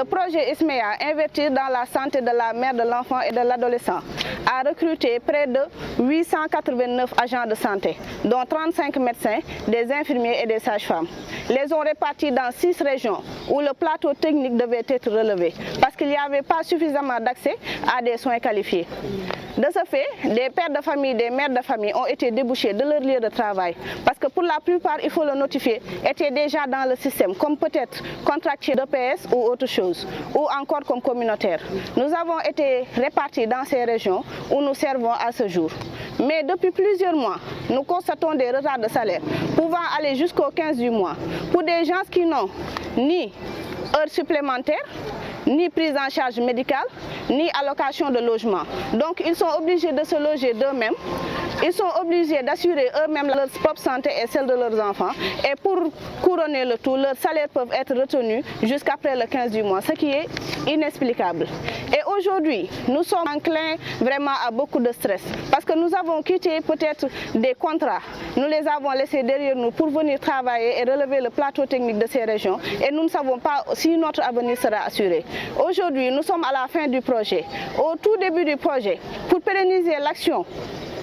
Le projet ISMEA, Investir dans la santé de la mère, de l'enfant et de l'adolescent, a recruté près de 889 agents de santé, dont 35 médecins, des infirmiers et des sages-femmes. Les ont répartis dans 6 régions où le plateau technique devait être relevé parce qu'il n'y avait pas suffisamment d'accès à des soins qualifiés. De ce fait, des pères de famille, des mères de famille ont été débouchés de leur lieu de travail parce que pour la plupart, il faut le notifier, étaient déjà dans le système, comme peut-être contractés d'EPS ou autre chose, ou encore comme communautaires. Nous avons été répartis dans ces régions où nous servons à ce jour. Mais depuis plusieurs mois, nous constatons des retards de salaire pouvant aller jusqu'au 15 du mois pour des gens qui n'ont ni heures supplémentaires, ni prise en charge médicale, ni allocation de logement. Donc ils sont obligés de se loger d'eux-mêmes, ils sont obligés d'assurer eux-mêmes leur propre santé et celle de leurs enfants. Et pour couronner le tout, leurs salaires peuvent être retenus jusqu'après le 15 du mois, ce qui est inexplicable. Et aujourd'hui, nous sommes enclins vraiment à beaucoup de stress parce que nous avons quitté peut-être des contrats, nous les avons laissés derrière nous pour venir travailler et relever le plateau technique de ces régions et nous ne savons pas si notre avenir sera assuré. Aujourd'hui, nous sommes à la fin du projet, au tout début du projet, pour pérenniser l'action.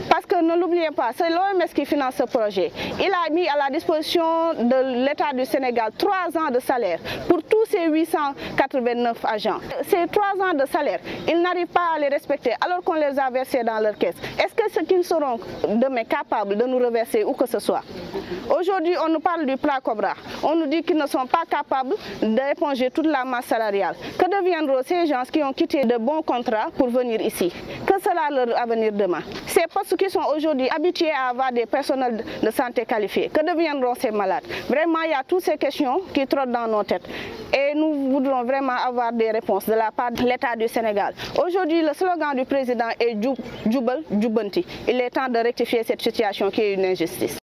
Parce que ne l'oubliez pas, c'est l'OMS qui finance ce projet. Il a mis à la disposition de l'État du Sénégal 3 ans de salaire pour tous ces 889 agents. Ces 3 ans de salaire, ils n'arrivent pas à les respecter alors qu'on les a versés dans leur caisse. Est-ce que ce qu'ils seront demain capables de nous reverser où que ce soit? Aujourd'hui, on nous parle du plan Cobra. On nous dit qu'ils ne sont pas capables d'éponger toute la masse salariale. Que deviendront ces gens qui ont quitté de bons contrats pour venir ici? Que sera leur avenir demain? Ces postes qui sont aujourd'hui habitués à avoir des personnels de santé qualifiés, que deviendront ces malades? Vraiment, il y a toutes ces questions qui trottent dans nos têtes. Et nous voudrons vraiment avoir des réponses de la part de l'État du Sénégal. Aujourd'hui, le slogan du président est Djoubal Djoubanti. Il est temps de rectifier cette situation qui est une injustice.